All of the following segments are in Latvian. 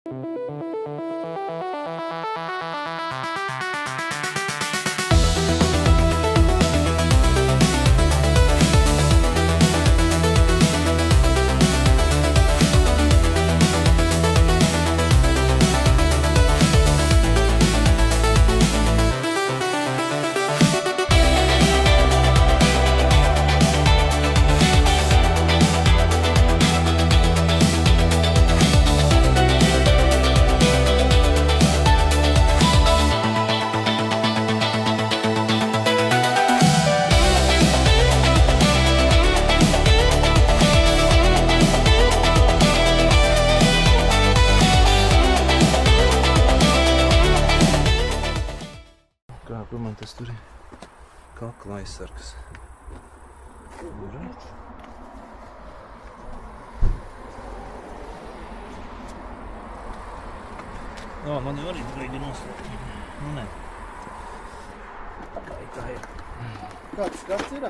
Kur man tas tur ir? Kakla aizsargs. Jā, man jau arī drēgi noslēgt. Nu, nē. Tā ir. Kāds ir?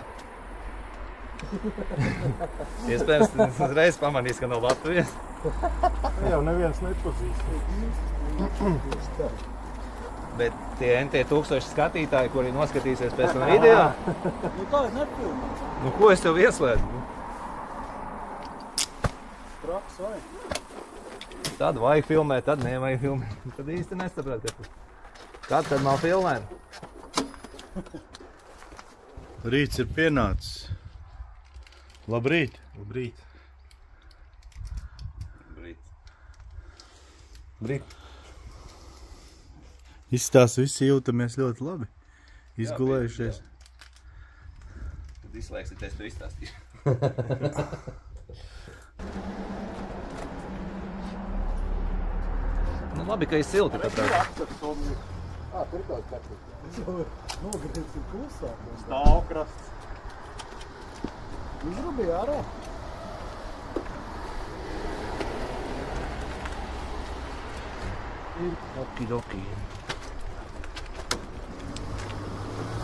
Iespējams, es uzreiz pamanīs, ka no Latvijas. Jau neviens nepazīst. Bet tie NT 1000 skatītāji, kuri noskatīsies pēc tam video. Nu tā ir nefilmē. Nu, ko es tev ieslēdzu? Traks vai? Tad vajag filmēt, tad nevajag filmēt. Tad īsti nesaprāt, kad nav filmēt. Rīts ir pienācis. Labrīt. Labrīt. Brīt. Izstās visi jūtamies ļoti labi. Izgulējušies. Kad izslēgsit, es to izstāstīšu. Nu labi, ka ir silti. Tur ir tāds pats. Nogriesim klusāk. Stāvkrasts. Izrubīja ārā. Okidoki.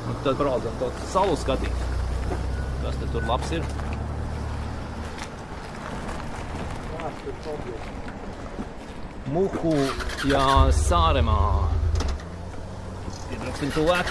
Un tad braucam to salu skatīt. Kas te tur labs ir? Muhu ja Sāremā. Piebrauksim tuvāk.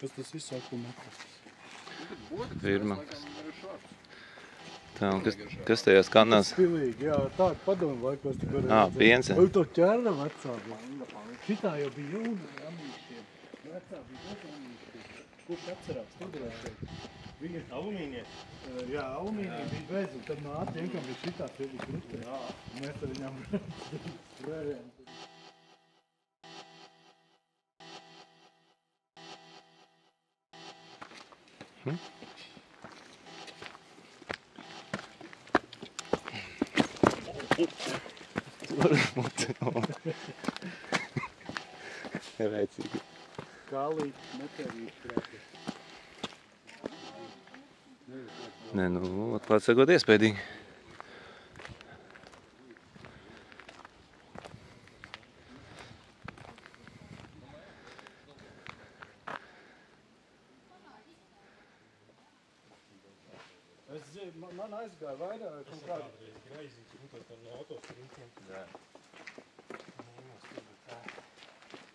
Kas tas viss akumetrs? Firma. Tā, un kas tajās kannās? Spilīgi, jā, tādu padomu laikos tu varēji Ā, piense. Vai to ķerra vecā bija? Šitā jau bija jauna amīšiem. Vecā bija bez amīšiem. Kurš atcerās? Tu varētu teikt. Bija alumīnie? Jā, alumīnie bija bez, un tad nāca vienkam bija šitā pildi krustē. Jā. Mēs ar viņām sprējām. Rēcīgi. Kālīt, meteorīt krāpjas. Nē, nu, atklāt sakot, iespējīgi. Man aizgāja vairāk kaut kādu.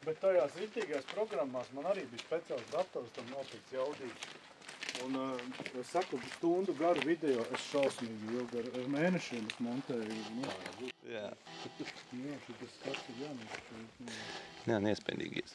Bet tajās ritīgās programmās man arī bija speciāls dators, tam nopīts jaudīgs. Un, es saku, stundu garu video es šausmīgi ilgi ar mēnešiem es montēju. Jā. Jā, šitas skats ir jānāk. Jā, neiespējīgies.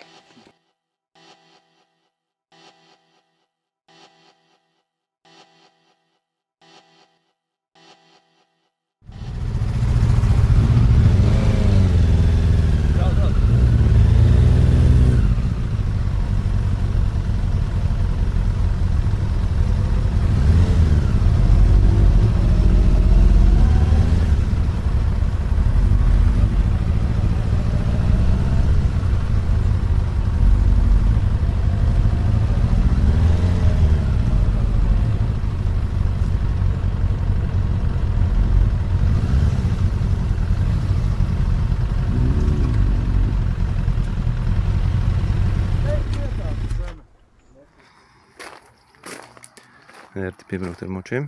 Vērti piebraukt ar močiem.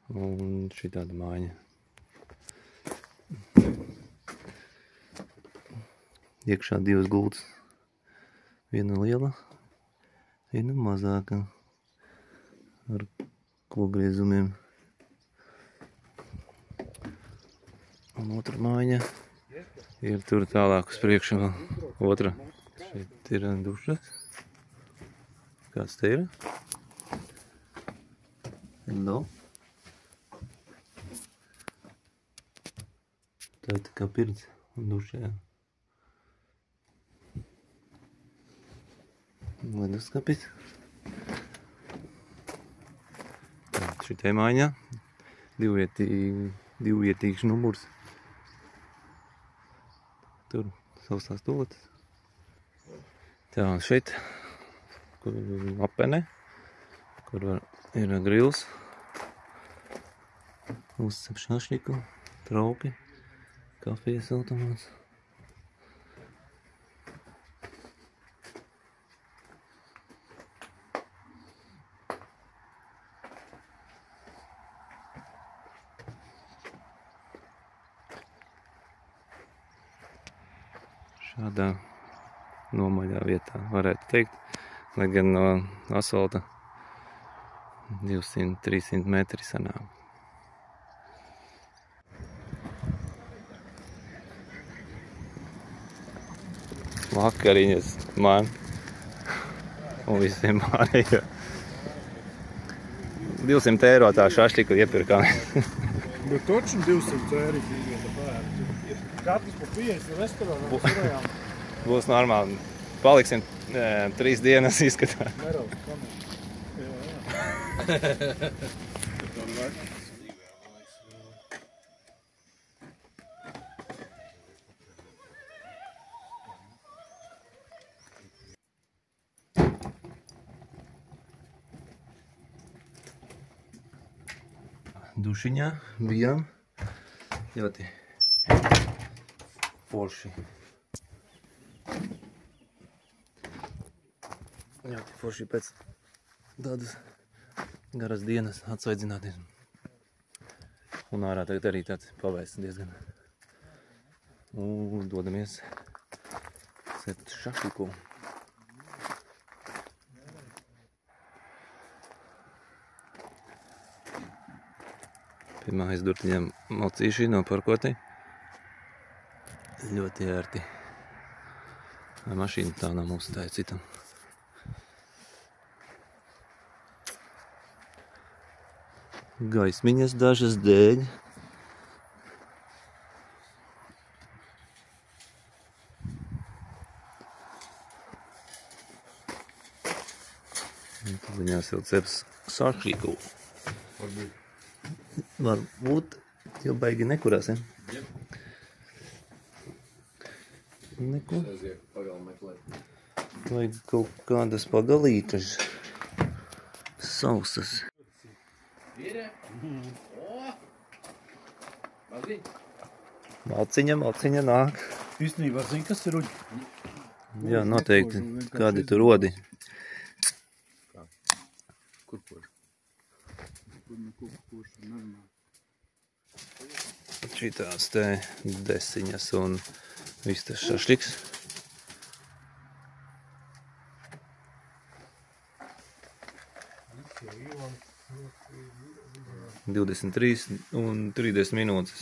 Un šī tāda mājiņa. Iekšā divas gultas. Viena liela, viena mazāka. Ar kogriezumiem. Un otra mājiņa ir tur tālāk uz priekšu vēl. Otra. Šeit ir dušas. Kāds te ir? Hello. Tā ir tā kā pirts un dušā. Leduskapis. Šitai mājiņā divvietīgs numurs. Tur sausās toaletes. Tā, un šeit kur apene, kur ir grils, uzcep šašliku, trauki, kafijas automāts. Šādā nomaļā vietā varētu teikt. Lai gan no asfalta 200-300 metri sanāk. Vakariņas man un visiem pārējiem. 200 eiro tā šašliku iepirkām. Bet toču 200 eiro. Katrs pa 50 restorānām surējām. Būs normāli. Paliksim 3 dienas izskatā. Nerauz, Dušiņā bijām ļoti forši. Ļoti forši pēc tādas garas dienas atsvaidzināties. Un ārā tagad arī tāds pavēsts diezgan. Un dodamies Cept šašliku. Pie mājas durtiņiem mocīši noparkoti. Ļoti ērti. Vai mašīna tā nav mūsu, tā ir citam. Gaismiņas dažas dēļ. Tad viņās jau ceps šašliku. Varbūt, jo baigi nekurās, ja? Neko. Vajag kaut kādas pagalītas. Sausas. Malciņa nāk. Īstenībā zini, kas ir uģi? Jā, noteikti. Kādi tur rodi. Šitās te desiņas un viss tas šašliks. Divdesmit 3 un 30 minūtes.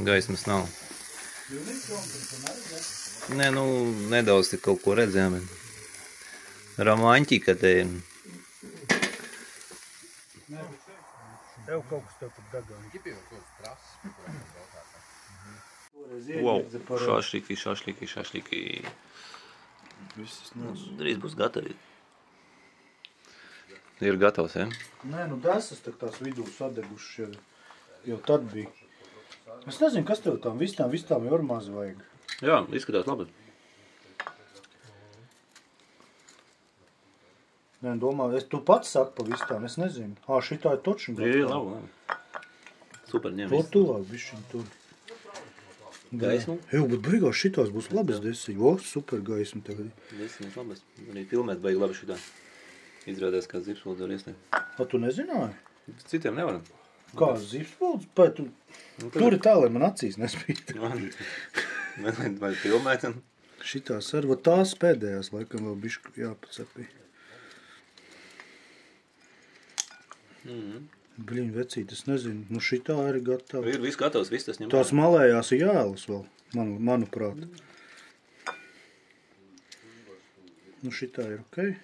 Gaismas nav. Nē, nu, nedaudz tik kaut ko redzējām. Romantika te. Tev kaut kas tev pat dagā. Wow, šašliki. Drīz būs gatavi. Ir gatavs, ja? Nē, nu desas tās vidū sadeguši jau tad bija. Es nezinu, kas tev tām vistām jau ar maz vajag. Jā, izskatās labi. Nē, domāju, tu pats saki pa vistām, es nezinu. Šitā ir točni. Jā, labi. Super, ņem. To tuvāk bišķiņ tur. Gaismu? Jā, bet brigās šitās būs labas desiņi. Super gaismu tev. Desiņas labas. Arī filmēt baigi labi šitā. Izrādās, kā zipspulds var iesniegt. Tu nezināji? Citiem nevaram. Kā zipspulds? Bet tur ir tā, lai man acīs nespīt. Vai filmēt? Šitās ar, tās pēdējās laikam vēl bišķi jāpacapī. Bliņ, vecīt, es nezinu. Nu šitā arī gatava. Ir viss gatavs, viss tas ņem. Tās malējās ir jālas vēl, manuprāt. Nu šitā ir okei.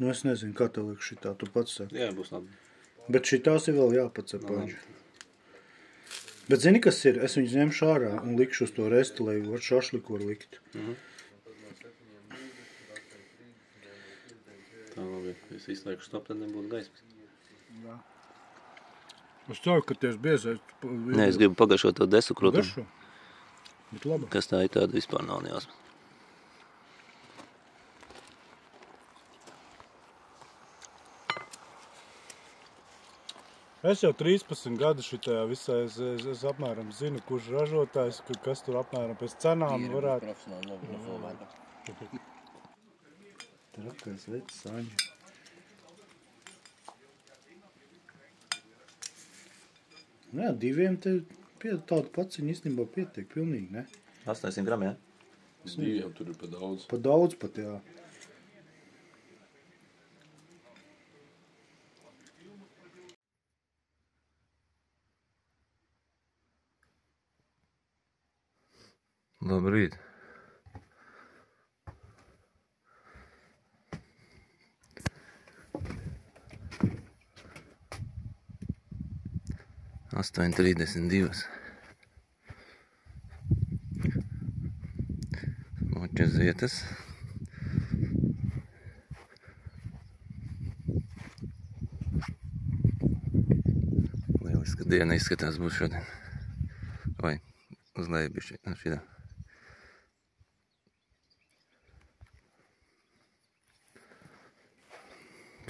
Nu es nezinu, kā tev liek šitā, tu pats saki. Jā, būs labi. Bet šitās ir vēl jāpacapāņ. Bet zini, kas ir? Es viņus ņemšu ārā un likšu uz to resti, lai var šašliku var likt. Tā labi, es izslēgšu stop, tad nebūtu gaismas. Jā. Es ceru, ka ties biezais. Nē, es gribu pagašot to desu krūtu. Gašo? Bet labi. Kas tā ir, tāda vispār nav nejāsmas. Es jau 13 gadu šitajā visā, es apmēram zinu, kurš ražotājs, kas tur apmēram pēc cenām varētu. Trakais vecs saņa. Nu jā, diviem te tādu paciņu īstenībā pietiek pilnīgi, ne? 800 grami, jā? Diviem tur ir pa daudz. Pa daudz pat, jā. Labrīt. Astoņi 32. Moča zietas. Lieliska diena izskatās būs šodien. Vai uz leju bišķi, šitā.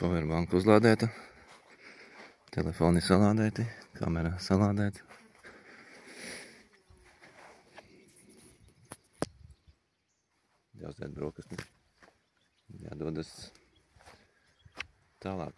Powerbanka uzlādēta, telefoni salādēti, kamera salādēta. Jāuzdēt brokastis, jādodas tālāk.